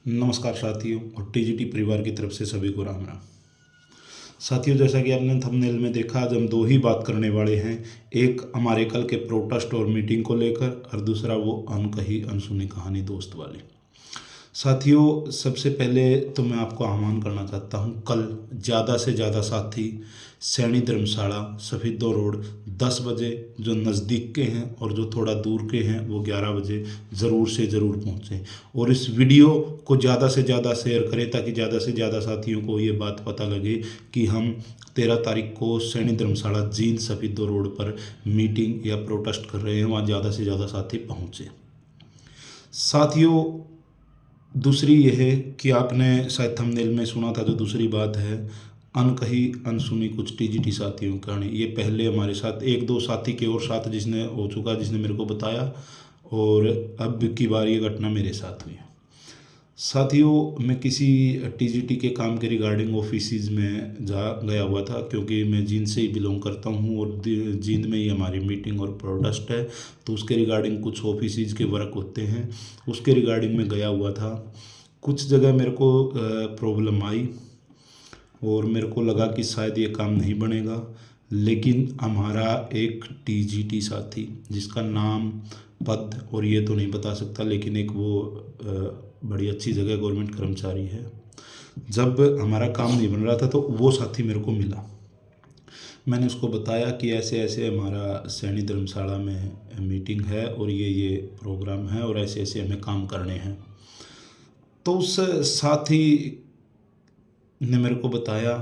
नमस्कार साथियों और टीजीटी परिवार की तरफ से सभी को राम राम। साथियों, जैसा कि आपने थंबनेल में देखा, आज हम दो ही बात करने वाले हैं। एक हमारे कल के प्रोटेस्ट और मीटिंग को लेकर, और दूसरा वो अनकही अनसुनी कहानी दोस्त वाली। साथियों, सबसे पहले तो मैं आपको आह्वान करना चाहता हूँ, कल ज़्यादा से ज़्यादा साथी सैनी धर्मशाला सफीदो रोड 10 बजे, जो नज़दीक के हैं और जो थोड़ा दूर के हैं वो 11 बजे ज़रूर से ज़रूर पहुँचें। और इस वीडियो को ज़्यादा से ज़्यादा शेयर करें ताकि ज़्यादा से ज़्यादा साथियों को ये बात पता लगे कि हम 13 तारीख को सैनी धर्मशाला जींद सफीदो रोड पर मीटिंग या प्रोटेस्ट कर रहे हैं। वहाँ ज़्यादा से ज़्यादा साथी पहुँचें। साथियों, दूसरी यह है कि आपने शायद थंबनेल में सुना था, जो दूसरी बात है, अनकही अनसुनी कुछ टीजीटी साथियों की कहानी। ये पहले हमारे साथ एक दो साथी के और साथ जिसने हो चुका, जिसने मेरे को बताया, और अब की बार ये घटना मेरे साथ हुई। साथियों, मैं किसी टीजीटी के काम के रिगार्डिंग ऑफिस में गया हुआ था, क्योंकि मैं जींद से ही बिलोंग करता हूँ और जींद में ही हमारी मीटिंग और प्रोटेस्ट है, तो उसके रिगार्डिंग कुछ ऑफिस के वर्क होते हैं, उसके रिगार्डिंग में गया हुआ था। कुछ जगह मेरे को प्रॉब्लम आई और मेरे को लगा कि शायद ये काम नहीं बनेगा, लेकिन हमारा एक टीजीटी साथी, जिसका नाम, पद और ये तो नहीं बता सकता, लेकिन एक वो बड़ी अच्छी जगह गवर्नमेंट कर्मचारी है, जब हमारा काम नहीं बन रहा था तो वो साथी मेरे को मिला। मैंने उसको बताया कि ऐसे ऐसे हमारा सैनी धर्मशाला में मीटिंग है और ये प्रोग्राम है और ऐसे ऐसे हमें काम करने हैं। तो उस साथी ने मेरे को बताया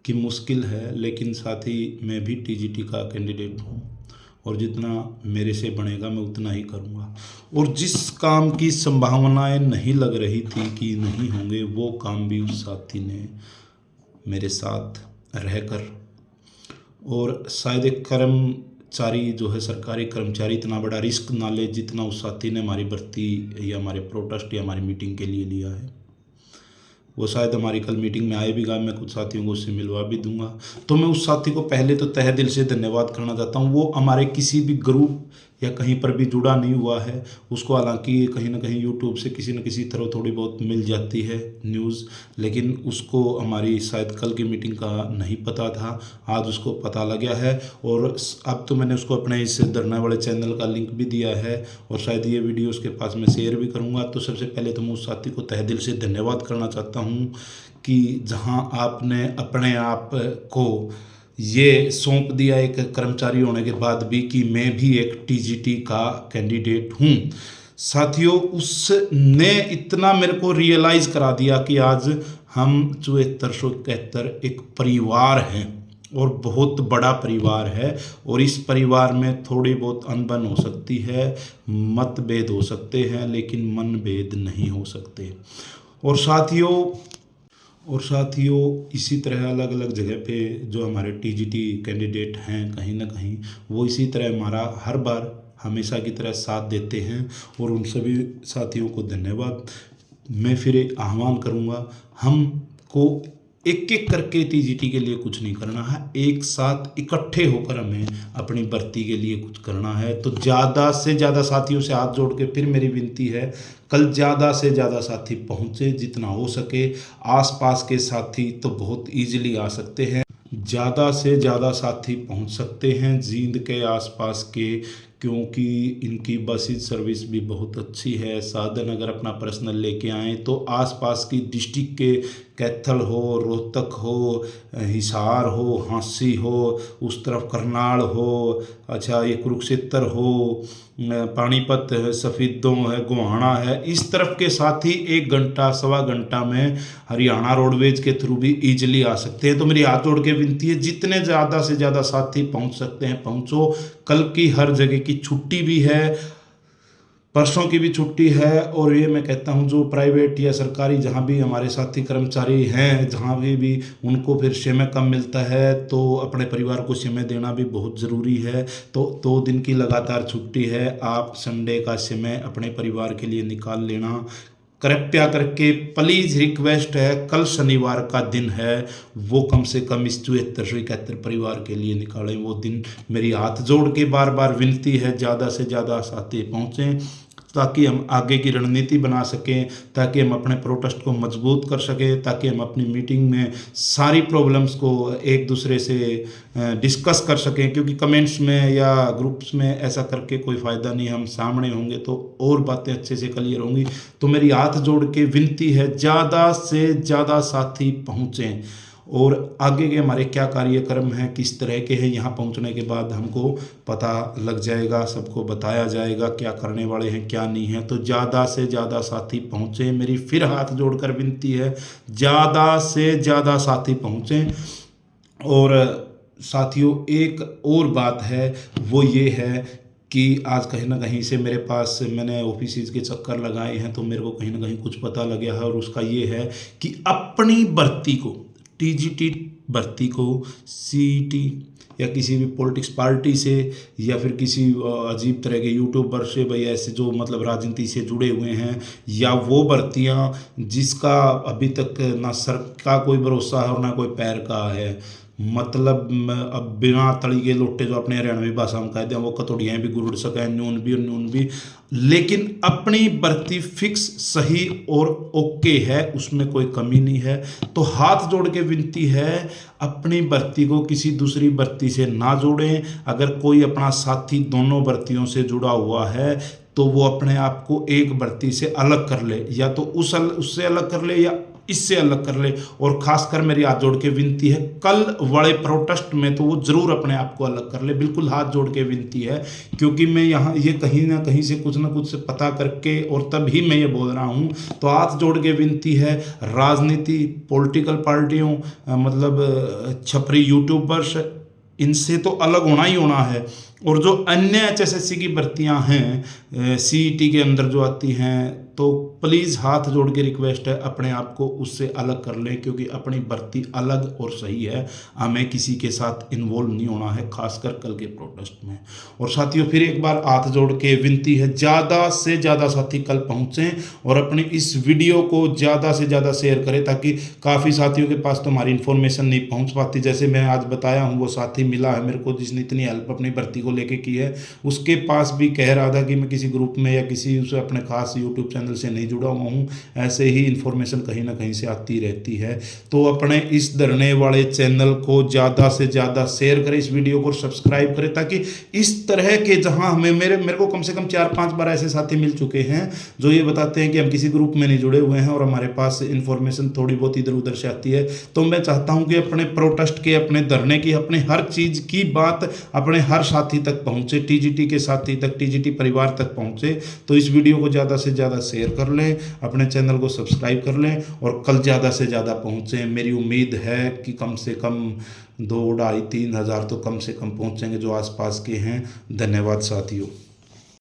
कि मुश्किल है, लेकिन साथ ही मैं भी टीजीटी का कैंडिडेट हूँ और जितना मेरे से बनेगा मैं उतना ही करूँगा। और जिस काम की संभावनाएं नहीं लग रही थी कि नहीं होंगे, वो काम भी उस साथी ने मेरे साथ रहकर, और शायद एक कर्मचारी जो है, सरकारी कर्मचारी, इतना बड़ा रिस्क ना ले जितना उस साथी ने हमारी भर्ती या हमारे प्रोटेस्ट या हमारी मीटिंग के लिए लिया है। वो शायद हमारी कल मीटिंग में आएगा, मैं कुछ साथियों को उससे मिलवा भी दूंगा। तो मैं उस साथी को पहले तो तहे दिल से धन्यवाद करना चाहता हूँ। वो हमारे किसी भी ग्रुप या कहीं पर भी जुड़ा नहीं हुआ है। उसको हालांकि कहीं ना कहीं यूट्यूब से किसी न किसी तरह थोड़ी बहुत मिल जाती है न्यूज़, लेकिन उसको हमारी शायद कल की मीटिंग का नहीं पता था, आज उसको पता लग गया है। और अब तो मैंने उसको अपने इस धरना वाले चैनल का लिंक भी दिया है और शायद ये वीडियो उसके पास मैं शेयर भी करूँगा। तो सबसे पहले तो मैं उस साथी को तहे दिल से धन्यवाद करना चाहता हूँ कि जहाँ आपने अपने आप को ये सौंप दिया एक कर्मचारी होने के बाद भी कि मैं भी एक टीजीटी का कैंडिडेट हूँ। साथियों, उसने इतना मेरे को रियलाइज़ करा दिया कि आज हम 7471 एक परिवार हैं और बहुत बड़ा परिवार है, और इस परिवार में थोड़ी बहुत अनबन हो सकती है, मतभेद हो सकते हैं, लेकिन मनभेद नहीं हो सकते। और साथियों, इसी तरह अलग अलग जगह पे जो हमारे टीजीटी कैंडिडेट हैं, कहीं ना कहीं वो इसी तरह हमारा हर बार हमेशा की तरह साथ देते हैं, और उन सभी साथियों को धन्यवाद। मैं फिर आह्वान करूँगा, हमको एक एक करके टीजीटी के लिए कुछ नहीं करना है, एक साथ इकट्ठे होकर हमें अपनी भर्ती के लिए कुछ करना है। तो ज़्यादा से ज़्यादा साथियों से हाथ जोड़ के फिर मेरी विनती है, कल ज़्यादा से ज़्यादा साथी पहुँचे जितना हो सके। आसपास के साथी तो बहुत ईजिली आ सकते हैं, ज़्यादा से ज़्यादा साथी पहुँच सकते हैं जींद के आसपास के, क्योंकि इनकी बसेज सर्विस भी बहुत अच्छी है। साधन अगर अपना पर्सनल लेके आएँ तो आसपास की डिस्ट्रिक्ट के, कैथल हो, रोहतक हो, हिसार हो, हांसी हो, उस तरफ करनाल हो, अच्छा ये कुरुक्षेत्र हो, पानीपत है, सफीदों है, गोहाना है, इस तरफ के साथी 1 घंटा सवा घंटा में हरियाणा रोडवेज के थ्रू भी ईजिली आ सकते हैं। तो मेरी हाथ जोड़ के विनती है, जितने ज़्यादा से ज़्यादा साथी पहुंच सकते हैं पहुंचो। कल की हर जगह की छुट्टी भी है, परसों की भी छुट्टी है, और ये मैं कहता हूँ जो प्राइवेट या सरकारी जहाँ भी हमारे साथी कर्मचारी हैं, जहाँ भी उनको फिर समय कम मिलता है, तो अपने परिवार को समय देना भी बहुत ज़रूरी है। तो 2 दिन की लगातार छुट्टी है, आप संडे का समय अपने परिवार के लिए निकाल लेना। कृपया करके प्लीज़ रिक्वेस्ट है, कल शनिवार का दिन है, वो कम से कम इस 7471 परिवार के लिए निकालें वो दिन। मेरी हाथ जोड़ के बार बार विनती है, ज़्यादा से ज़्यादा साथी पहुँचें। ताकि हम आगे की रणनीति बना सकें, ताकि हम अपने प्रोटेस्ट को मजबूत कर सकें, ताकि हम अपनी मीटिंग में सारी प्रॉब्लम्स को एक दूसरे से डिस्कस कर सकें। क्योंकि कमेंट्स में या ग्रुप्स में ऐसा करके कोई फ़ायदा नहीं, हम सामने होंगे तो और बातें अच्छे से क्लियर होंगी। तो मेरी हाथ जोड़ के विनती है, ज़्यादा से ज़्यादा साथी पहुँचें और आगे के हमारे क्या कार्यक्रम हैं, किस तरह के हैं, यहाँ पहुँचने के बाद हमको पता लग जाएगा, सबको बताया जाएगा क्या करने वाले हैं क्या नहीं है। तो ज़्यादा से ज़्यादा साथी पहुँचें, मेरी फिर हाथ जोड़कर विनती है, ज़्यादा से ज़्यादा साथी पहुँचें। और साथियों एक और बात है, वो ये है कि आज कहीं ना कहीं से मेरे पास, मैंने ऑफिस के चक्कर लगाए हैं तो मेरे को कहीं ना कहीं कुछ पता लग गया है। और उसका ये है कि अपनी भर्ती को, टीजीटी भर्ती को सीईटी या किसी भी पॉलिटिक्स पार्टी से या फिर किसी अजीब तरह के यूट्यूबर से, भाई ऐसे जो मतलब राजनीति से जुड़े हुए हैं, या वो भर्तियां जिसका अभी तक ना सर का कोई भरोसा है और ना कोई पैर का है, मतलब अब बिना तली के लोटे जो अपने हरियाणवी भाषा में कहते हैं, वो कतोड़ियाँ भी गुरुड़ सकें, नून भी और नून भी, लेकिन अपनी भर्ती फिक्स सही और ओके है, उसमें कोई कमी नहीं है। तो हाथ जोड़ के विनती है, अपनी भर्ती को किसी दूसरी भर्ती से ना जोड़ें। अगर कोई अपना साथी दोनों भर्तियों से जुड़ा हुआ है तो वो अपने आप को एक भर्ती से अलग कर ले, या तो उससे अलग कर ले या इससे अलग कर ले। और खासकर मेरी हाथ जोड़ के विनती है, कल वाले प्रोटेस्ट में तो वो जरूर अपने आप को अलग कर ले, बिल्कुल हाथ जोड़ के विनती है। क्योंकि मैं यहाँ ये कहीं ना कहीं से कुछ ना कुछ से पता करके और तभी मैं ये बोल रहा हूँ। तो हाथ जोड़ के विनती है, राजनीति, पॉलिटिकल पार्टियों, मतलब छपरी यूट्यूबर्स, इनसे तो अलग होना ही होना है। और जो अन्य एचएसएससी की भर्तियां हैं सीईटी के अंदर जो आती हैं, तो प्लीज़ हाथ जोड़ के रिक्वेस्ट है, अपने आप को उससे अलग कर लें। क्योंकि अपनी भर्ती अलग और सही है, हमें किसी के साथ इन्वॉल्व नहीं होना है, खासकर कल के प्रोटेस्ट में। और साथियों फिर एक बार हाथ जोड़ के विनती है, ज़्यादा से ज़्यादा साथी कल पहुँचें और अपनी इस वीडियो को ज़्यादा से ज़्यादा शेयर करें, ताकि काफ़ी साथियों के पास तो हमारी इन्फॉर्मेशन नहीं पहुँच पाती। जैसे मैं आज बताया हूँ, वो साथी मिला है मेरे को जिसने इतनी हेल्प अपनी भर्ती को लेके की है, उसके पास भी कह रहा था कि मैं किसी ग्रुप में या किसी उसे अपने खास यूट्यूब चैनल से नहीं जुड़ा हुआ हूँ। ऐसे ही इन्फॉर्मेशन कहीं ना कहीं से आती रहती है। तो अपने इस धरने वाले चैनल को ज़्यादा से ज़्यादा शेयर करें, इस वीडियो को सब्सक्राइब करें, ताकि इस तरह के, जहाँ हमें मेरे को कम से कम 4-5 बार ऐसे साथी मिल चुके हैं जो ये बताते हैं कि हम किसी ग्रुप में नहीं जुड़े हुए हैं और हमारे पास इन्फॉर्मेशन थोड़ी बहुत इधर उधर से आती है। तो मैं चाहता हूँ कि अपने प्रोटेस्ट के, अपने धरने की, अपने हर चीज़ की बात अपने हर साथी तक पहुँचे, टीजीटी के साथी तक, टीजीटी परिवार तक पहुँचे। तो इस वीडियो को ज़्यादा से ज़्यादा शेयर कर लें, अपने चैनल को सब्सक्राइब कर लें और कल ज़्यादा से ज़्यादा पहुँचें। मेरी उम्मीद है कि कम से कम 2, 2.5, 3 हज़ार तो कम से कम पहुँचेंगे जो आसपास के हैं। धन्यवाद साथियों।